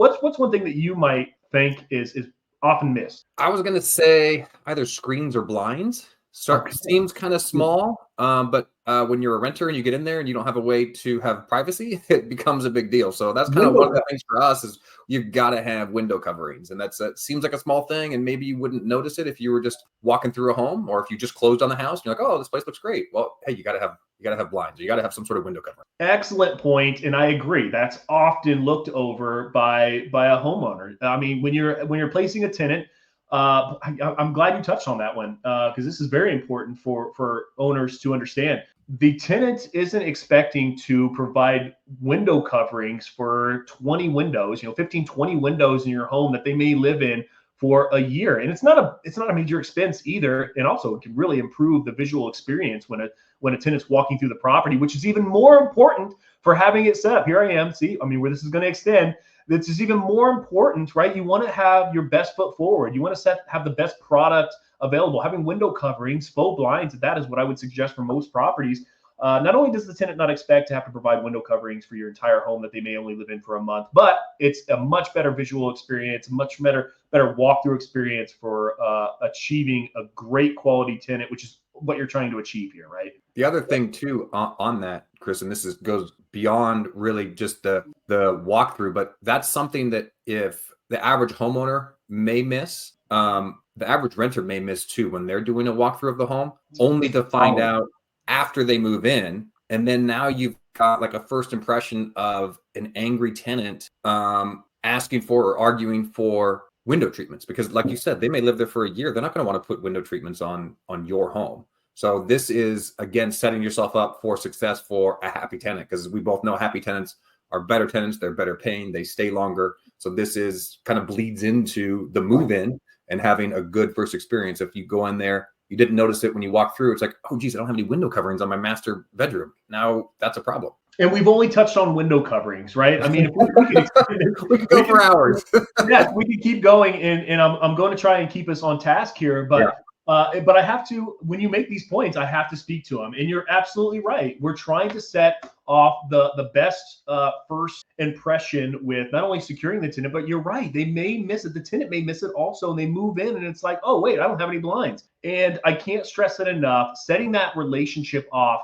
What's one thing that you might think is often missed? I was going to say either screens or blinds. Seems kind of small, but when you're a renter and you get in there and you don't have a way to have privacy, it becomes a big deal. So that's kind of one of the things for us is you've got to have window coverings. And that seems like a small thing. And maybe you wouldn't notice it if you were just walking through a home or if you just closed on the house and you're like, oh, this place looks great. Well, hey, you got to have blinds. You got to have some sort of window covering. Excellent point, and I agree. That's often looked over by a homeowner. I mean, when you're placing a tenant, I'm glad you touched on that one because this is very important for owners to understand. The tenant isn't expecting to provide window coverings for 20 windows, 15, 20 windows in your home that they may live in for a year. And it's not a major expense either. And also it can really improve the visual experience when a tenant's walking through the property, which is even more important for having it set up. Here I am. See, I mean, where this is going to extend. This is even more important, right? You want to have your best foot forward. You want to have the best product available. Having window coverings, faux blinds, that is what I would suggest for most properties. Not only does the tenant not expect to have to provide window coverings for your entire home that they may only live in for a month, but it's a much better visual experience, much better walkthrough experience for achieving a great quality tenant, which is what you're trying to achieve here, right? The other thing too on that, Chris, and this goes beyond really just the walkthrough, but that's something that if the average homeowner may miss, the average renter may miss too when they're doing a walkthrough of the home, only to find out after they move in. And then now you've got like a first impression of an angry tenant asking for or arguing for window treatments, because like you said, they may live there for a year. They're not going to want to put window treatments on your home. So this is, again, setting yourself up for success for a happy tenant, because we both know happy tenants are better tenants. They're better paying. They stay longer. So this is kind of bleeds into the move in and having a good first experience. If you go in there, you didn't notice it when you walk through, it's like, oh, geez, I don't have any window coverings on my master bedroom. Now that's a problem. And we've only touched on window coverings, right? I mean, if we could go for hours. Yes, we can keep going, and I'm going to try and keep us on task here, but I have to, when you make these points, I have to speak to them. And you're absolutely right. We're trying to set off the best first impression with not only securing the tenant, but you're right. They may miss it. The tenant may miss it also, and they move in and it's like, oh, wait, I don't have any blinds. And I can't stress it enough. Setting that relationship off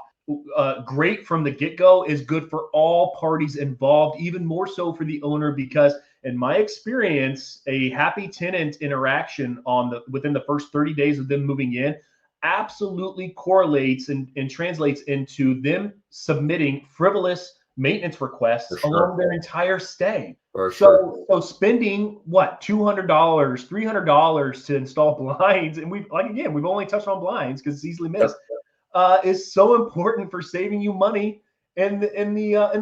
great from the get-go is good for all parties involved, even more so for the owner, because in my experience, a happy tenant interaction within the first 30 days of them moving in absolutely correlates and translates into them submitting frivolous maintenance requests along their entire stay. So spending what, $200, $300 to install blinds, and we've only touched on blinds because it's easily missed. Is so important for saving you money in the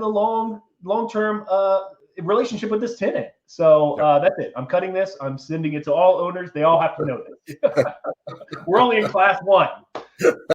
long-term relationship with this tenant. So that's it. I'm cutting this. I'm sending it to all owners. They all have to know this. We're only in class 1.